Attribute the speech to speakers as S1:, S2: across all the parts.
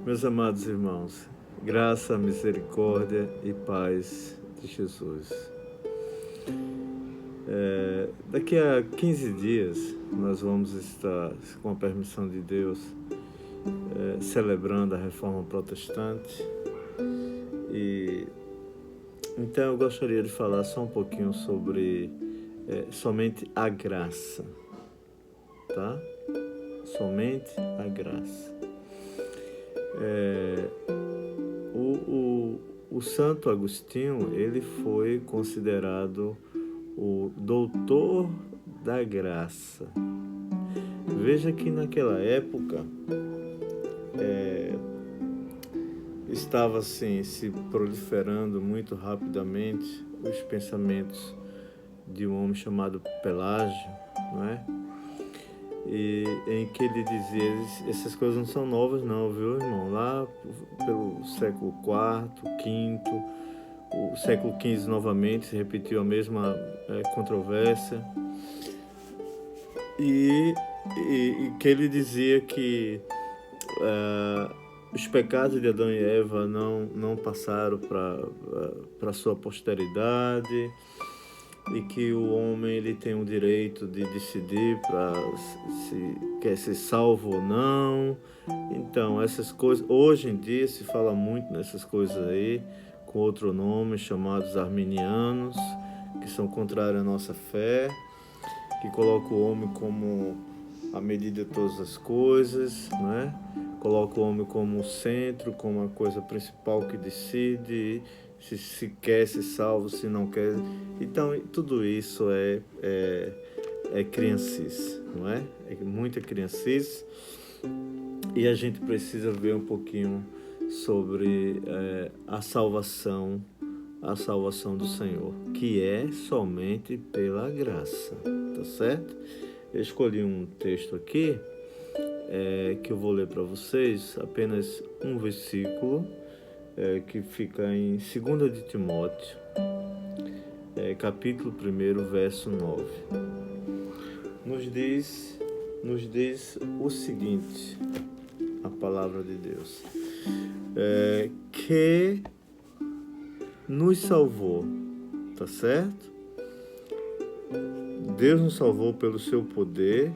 S1: Meus amados irmãos, graça, misericórdia e paz de Jesus. Daqui a 15 dias nós vamos estar, com a permissão de Deus, celebrando a Reforma Protestante. E então eu gostaria de falar só um pouquinho sobre somente a graça, tá? Somente a graça. O Santo Agostinho, ele foi considerado o doutor da graça. Veja que naquela época estava assim se proliferando muito rapidamente os pensamentos de um homem chamado Pelágio, não é? E em que ele dizia, essas coisas não são novas não, viu, irmão? Lá pelo século IV, V, o século XV novamente se repetiu a mesma controvérsia. E que ele dizia que os pecados de Adão e Eva não passaram para sua posteridade, e que o homem ele tem o direito de decidir para se quer ser salvo ou não. Então, essas coisas, hoje em dia se fala muito nessas coisas aí, com outro nome, chamados arminianos, que são contrários à nossa fé, que colocam o homem como a medida de todas as coisas, né? Coloca o homem como o centro, como a coisa principal que decide se quer ser salvo, se não quer. Então, tudo isso é criancice, não é? É muita criancice. E a gente precisa ver um pouquinho sobre a salvação do Senhor, que é somente pela graça, tá certo? Eu escolhi um texto aqui que eu vou ler para vocês, apenas um versículo, que fica em 2 de Timóteo, capítulo 1, verso 9. Nos diz o seguinte, a palavra de Deus, que nos salvou, tá certo? Deus nos salvou pelo seu poder,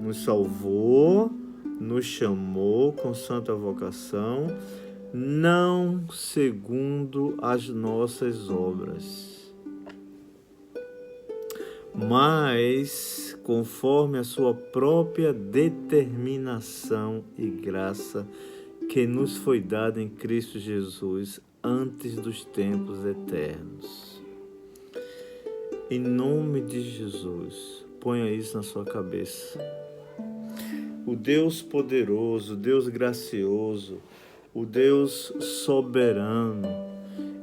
S1: nos salvou, nos chamou com santa vocação, não segundo as nossas obras, mas conforme a sua própria determinação e graça que nos foi dada em Cristo Jesus antes dos tempos eternos. Em nome de Jesus, ponha isso na sua cabeça. O Deus poderoso, o Deus gracioso, o Deus soberano,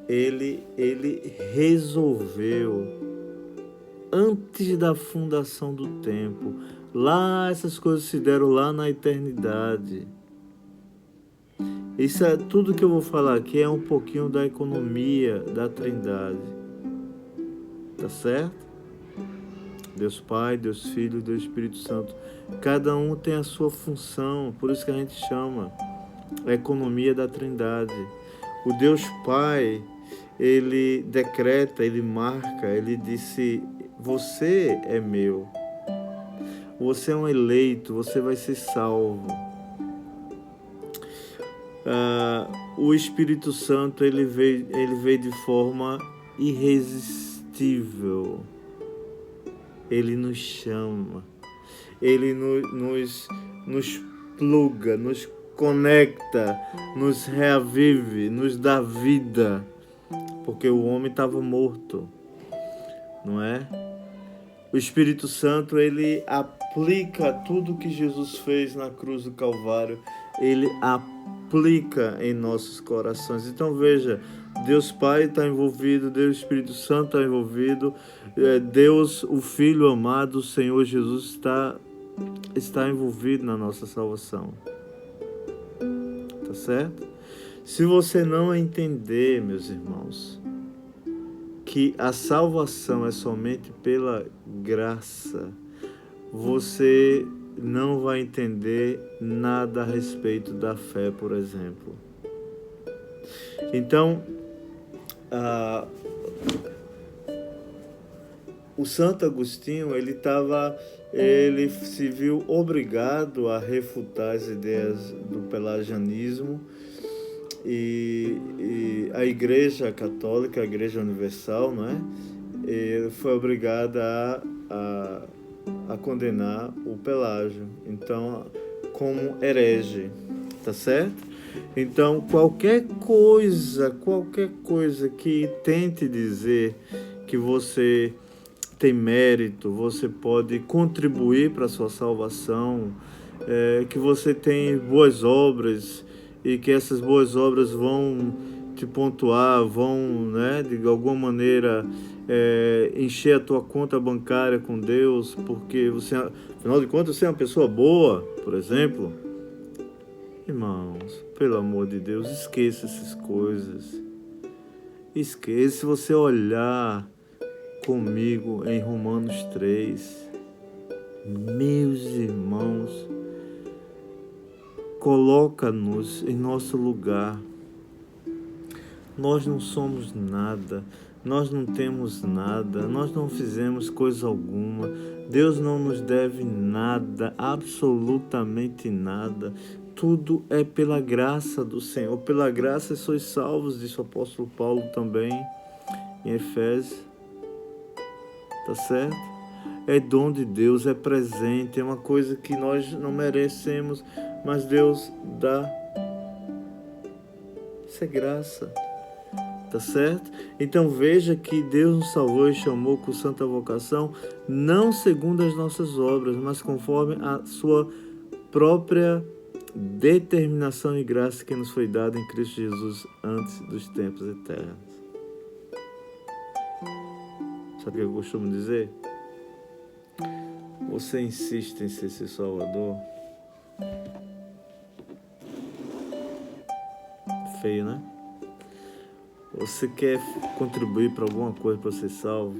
S1: Ele resolveu, antes da fundação do tempo, lá essas coisas se deram lá na eternidade. Isso é tudo que eu vou falar aqui, é um pouquinho da economia da Trindade, tá certo? Deus Pai, Deus Filho, Deus Espírito Santo. Cada um tem a sua função, por isso que a gente chama a economia da Trindade. O Deus Pai, ele decreta, ele marca, ele disse: você é meu, você é um eleito, você vai ser salvo. O Espírito Santo, ele veio de forma irresistível. Ele nos chama, ele nos pluga, nos conecta, nos reavive, nos dá vida, porque o homem estava morto, não é? O Espírito Santo, ele aplica tudo que Jesus fez na cruz do Calvário, ele aplica em nossos corações. Então veja, Deus Pai está envolvido, Deus Espírito Santo está envolvido, Deus, o Filho amado, o Senhor Jesus está envolvido na nossa salvação. Tá certo? Se você não entender, meus irmãos, que a salvação é somente pela graça, você não vai entender nada a respeito da fé, por exemplo. Então, o Santo Agostinho, ele se viu obrigado a refutar as ideias do pelagianismo, e a Igreja Católica, a Igreja Universal, não é? Ele foi obrigada a condenar o Pelágio, então, como herege, tá certo? Então, qualquer coisa que tente dizer que você tem mérito, você pode contribuir para a sua salvação, que você tem boas obras e que essas boas obras vão te pontuar, vão, né, de alguma maneira encher a tua conta bancária com Deus, porque você, afinal de contas, você é uma pessoa boa, por exemplo. Irmãos, pelo amor de Deus, esqueça essas coisas. Esqueça. Se você olhar comigo em Romanos 3, meus irmãos, coloca-nos em nosso lugar. Nós não somos nada, nós não temos nada, nós não fizemos coisa alguma. Deus não nos deve nada, absolutamente nada. Tudo é pela graça do Senhor. Pela graça sois salvos, disse o apóstolo Paulo também em Efésios. Tá certo? É dom de Deus, é presente, é uma coisa que nós não merecemos, mas Deus dá. Isso é graça. Tá certo? Então veja que Deus nos salvou e chamou com santa vocação, não segundo as nossas obras, mas conforme a sua própria determinação e graça que nos foi dada em Cristo Jesus antes dos tempos eternos. Sabe o que eu costumo dizer? Você insiste em ser seu Salvador? Feio, né? Você quer contribuir para alguma coisa para ser salvo?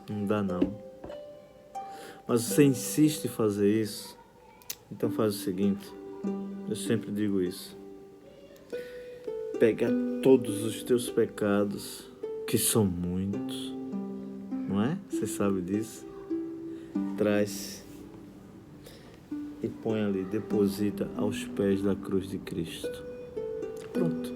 S1: Não dá não. Mas você insiste em fazer isso? Então faz o seguinte, eu sempre digo isso. Pega todos os teus pecados, que são muitos, não é? Você sabe disso? Traz e põe ali, deposita aos pés da cruz de Cristo. Pronto.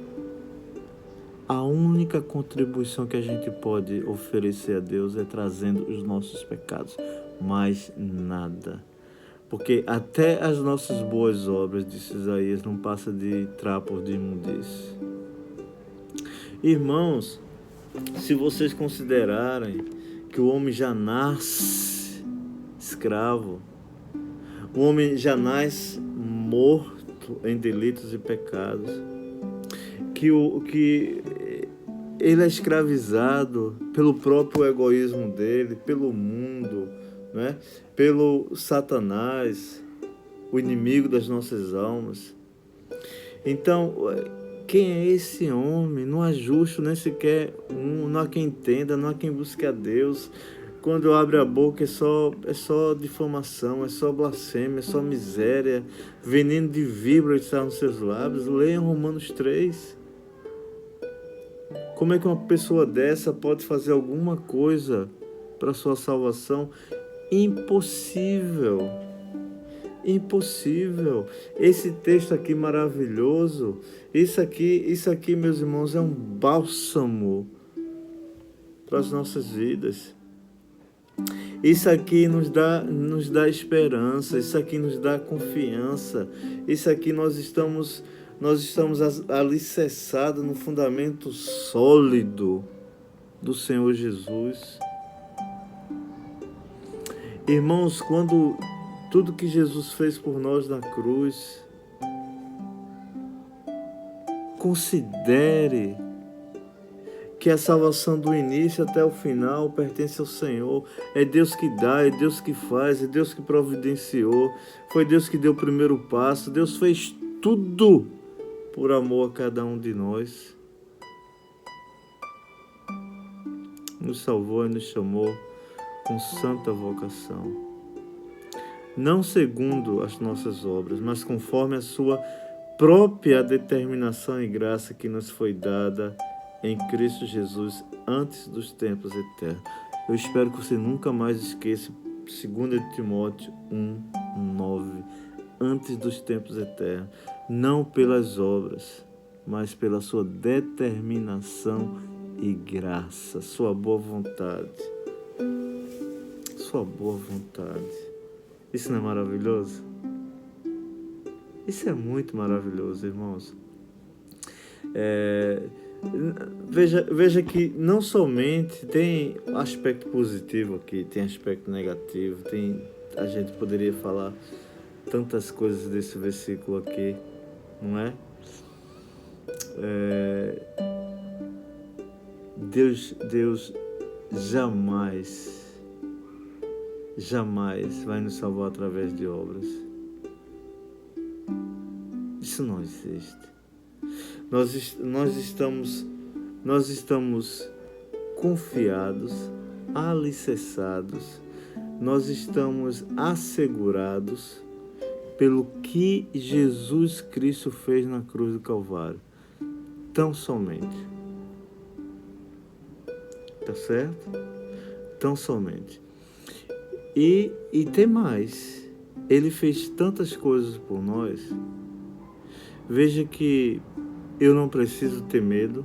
S1: A única contribuição que a gente pode oferecer a Deus é trazendo os nossos pecados, mais nada. Porque até as nossas boas obras, disse Isaías, não passa de trapos de imundície. Irmãos, se vocês considerarem que o homem já nasce escravo, o homem já nasce morto em delitos e pecados, que ele é escravizado pelo próprio egoísmo dele, pelo mundo, né? Pelo Satanás, o inimigo das nossas almas. Então, quem é esse homem? Não há justo nem sequer um, não há quem entenda, não há quem busque a Deus. Quando abre a boca é só difamação, é só blasfêmia, é só miséria, veneno de víbora está nos seus lábios. Leiam Romanos 3. Como é que uma pessoa dessa pode fazer alguma coisa para sua salvação? Impossível. Impossível. Esse texto aqui maravilhoso, isso aqui, meus irmãos, é um bálsamo para as nossas vidas. Isso aqui nos dá esperança, isso aqui nos dá confiança, isso aqui nós estamos alicerçados no fundamento sólido do Senhor Jesus. Irmãos, quando tudo que Jesus fez por nós na cruz, considere que a salvação do início até o final pertence ao Senhor. É Deus que dá, é Deus que faz, é Deus que providenciou. Foi Deus que deu o primeiro passo. Deus fez tudo por amor a cada um de nós. Nos salvou e nos chamou com santa vocação, não segundo as nossas obras, mas conforme a sua própria determinação e graça que nos foi dada em Cristo Jesus antes dos tempos eternos. Eu espero que você nunca mais esqueça 2 Timóteo 1:9, antes dos tempos eternos, não pelas obras, mas pela sua determinação e graça, sua boa vontade. Sua boa vontade. Isso não é maravilhoso? Isso é muito maravilhoso, irmãos. Veja que não somente tem aspecto positivo aqui, tem aspecto negativo, a gente poderia falar tantas coisas desse versículo aqui, não é? Deus jamais vai nos salvar através de obras. Isso não existe. Nós estamos confiados, alicerçados, nós estamos assegurados pelo que Jesus Cristo fez na cruz do Calvário. Tão somente. Tá certo? Tão somente. E tem mais. Ele fez tantas coisas por nós. Veja que eu não preciso ter medo.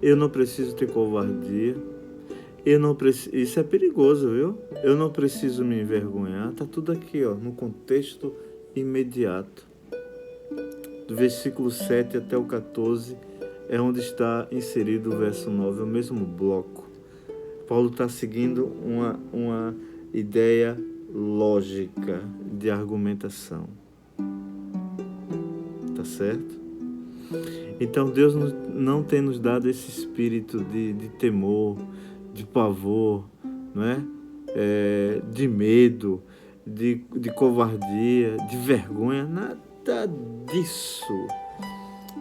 S1: Eu não preciso ter covardia. Isso é perigoso, viu? Eu não preciso me envergonhar. Tá tudo aqui, ó, no contexto imediato. Do versículo 7 até o 14 é onde está inserido o verso 9, é o mesmo bloco. Paulo está seguindo uma ideia lógica de argumentação. Tá certo? Então Deus não tem nos dado esse espírito de temor, de pavor, não é? De medo, de covardia, de vergonha, nada disso.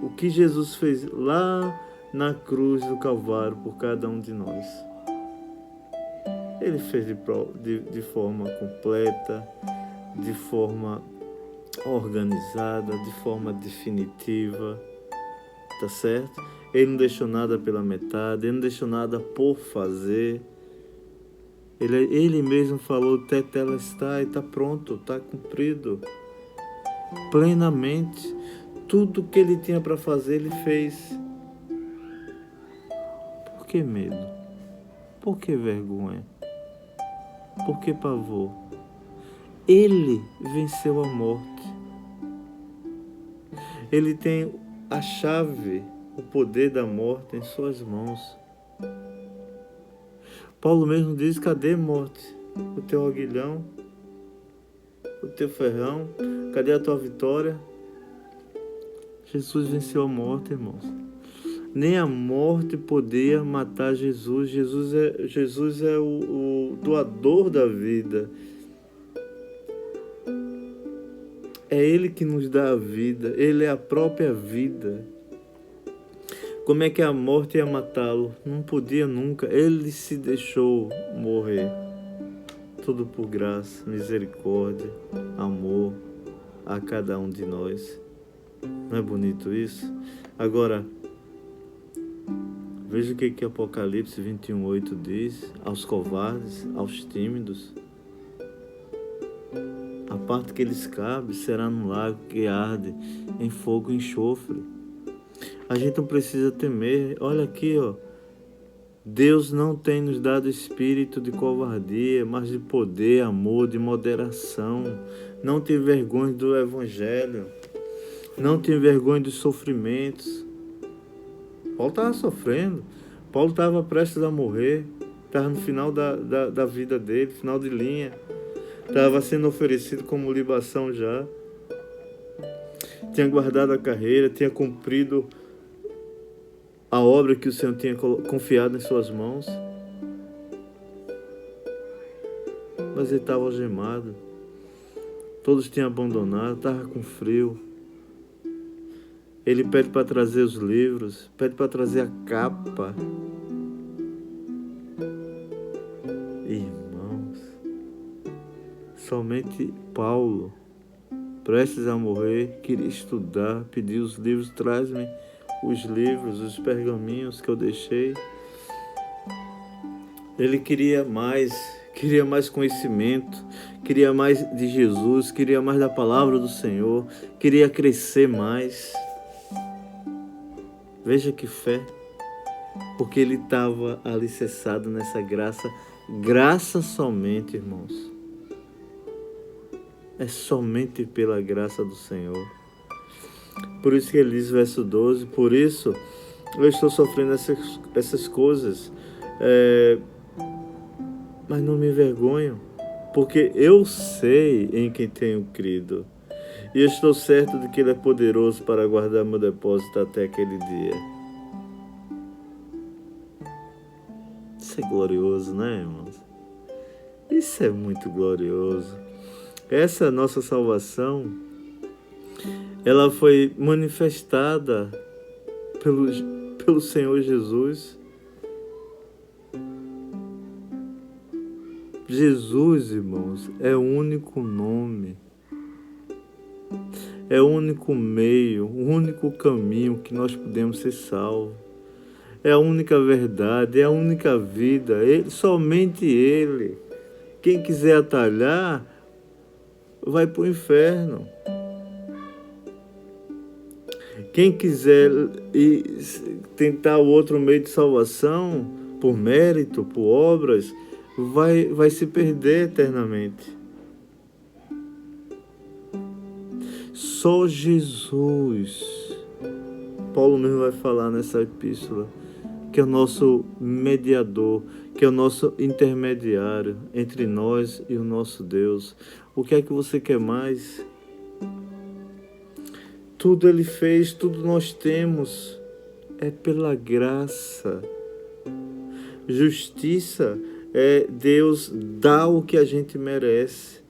S1: O que Jesus fez lá na cruz do Calvário por cada um de nós, Ele fez de forma completa, de forma organizada, de forma definitiva, tá certo? Ele não deixou nada pela metade, Ele não deixou nada por fazer. Ele mesmo falou, tetelestai, está pronto, está cumprido plenamente. Tudo que Ele tinha para fazer, Ele fez. Por que medo? Por que vergonha? Por que pavor? Ele venceu a morte. Ele tem a chave, o poder da morte em suas mãos. Paulo mesmo diz, cadê morte? O teu aguilhão? O teu ferrão? Cadê a tua vitória? Jesus venceu a morte, irmãos. Nem a morte podia matar Jesus. Jesus é o doador da vida. É Ele que nos dá a vida. Ele é a própria vida. Como é que a morte ia matá-lo? Não podia nunca. Ele se deixou morrer. Tudo por graça, misericórdia, amor a cada um de nós. Não é bonito isso? Agora, veja o que Apocalipse 21:8 diz. Aos covardes, aos tímidos, a parte que lhes cabe será no lago que arde em fogo e enxofre. A gente não precisa temer. Olha aqui, ó. Deus não tem nos dado espírito de covardia, mas de poder, amor, de moderação. Não tem vergonha do Evangelho. Não tem vergonha dos sofrimentos. Paulo estava sofrendo. Paulo estava prestes a morrer. Estava no final da vida dele, final de linha. Estava sendo oferecido como libação já. Tinha guardado a carreira, tinha cumprido a obra que o Senhor tinha confiado em suas mãos. Mas ele estava algemado. Todos tinham abandonado, estava com frio. Ele pede para trazer os livros, pede para trazer a capa. Somente Paulo, prestes a morrer, queria estudar, pediu os livros, traz-me os livros, os pergaminhos que eu deixei. Ele queria mais conhecimento, queria mais de Jesus, queria mais da palavra do Senhor, queria crescer mais. Veja que fé, porque ele estava alicerçado nessa graça, graça somente, irmãos. É somente pela graça do Senhor. Por isso que ele diz, verso 12, por isso eu estou sofrendo essas coisas, mas não me envergonho, porque eu sei em quem tenho crido, e estou certo de que Ele é poderoso para guardar meu depósito até aquele dia. Isso é glorioso, né, irmãos? Isso é muito glorioso. Essa nossa salvação, ela foi manifestada pelo Senhor Jesus. Jesus, irmãos, é o único nome, é o único meio, o único caminho que nós podemos ser salvos. É a única verdade, é a única vida, somente Ele. Quem quiser atalhar, vai para o inferno. Quem quiser tentar o outro meio de salvação, por mérito, por obras, vai se perder eternamente. Só Jesus, Paulo mesmo vai falar nessa epístola, que é o nosso mediador, que é o nosso intermediário entre nós e o nosso Deus. O que é que você quer mais? Tudo Ele fez, tudo nós temos, é pela graça. Justiça é Deus dá o que a gente merece.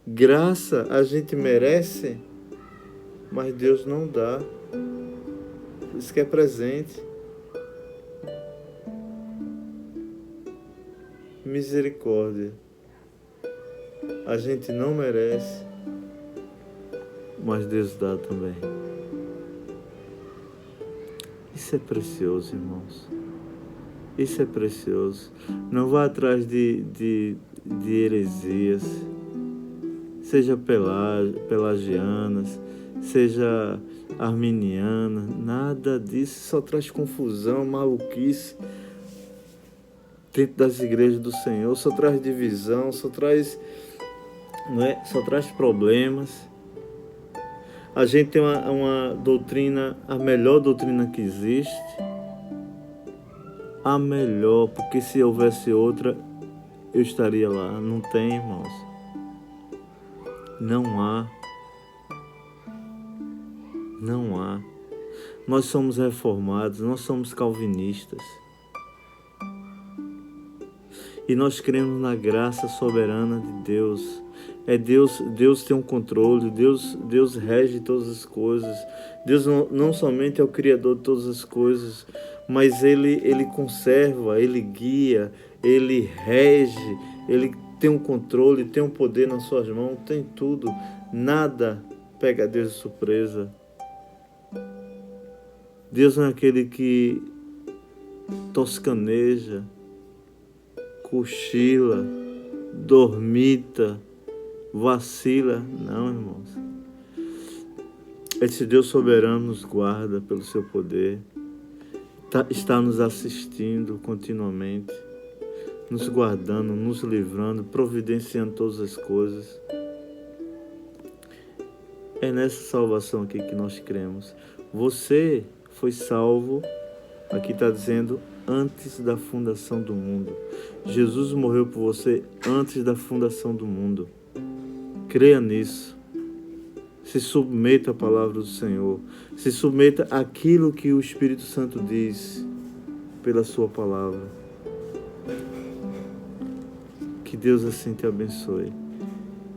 S1: Graça a gente merece, mas Deus não dá. Por isso que é presente. Misericórdia. A gente não merece, mas Deus dá também. Isso é precioso, irmãos. Isso é precioso. Não vá atrás de heresias, seja pelagianas, seja arminiana, nada disso só traz confusão, maluquice dentro das igrejas do Senhor, só traz divisão, só traz problemas. A gente tem uma doutrina, a melhor doutrina que existe, a melhor, porque se houvesse outra, eu estaria lá. Não tem, irmãos. Não há. Não há. Nós somos reformados, nós somos calvinistas. E nós cremos na graça soberana de Deus. Deus tem um controle, Deus rege todas as coisas. Deus não somente é o Criador de todas as coisas, mas Ele conserva, Ele guia, Ele rege, Ele tem um controle, tem um poder nas suas mãos, tem tudo. Nada pega Deus de surpresa. Deus não é aquele que toscaneja, cochila, dormita, vacila. Não, irmãos. Esse Deus soberano nos guarda pelo seu poder, está nos assistindo continuamente, nos guardando, nos livrando, providenciando todas as coisas. É nessa salvação aqui que nós cremos. Você foi salvo, aqui está dizendo, antes da fundação do mundo. Jesus morreu por você antes da fundação do mundo. Creia nisso. Se submeta à palavra do Senhor. Se submeta àquilo que o Espírito Santo diz pela sua palavra. Que Deus assim te abençoe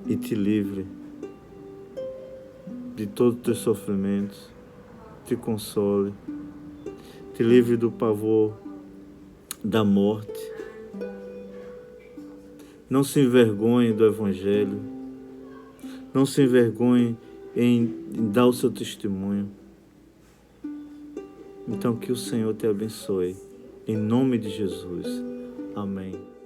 S1: e te livre de todos os teus sofrimentos, te console, te livre do pavor da morte. Não se envergonhe do Evangelho. Não se envergonhe em dar o seu testemunho. Então, que o Senhor te abençoe. Em nome de Jesus. Amém.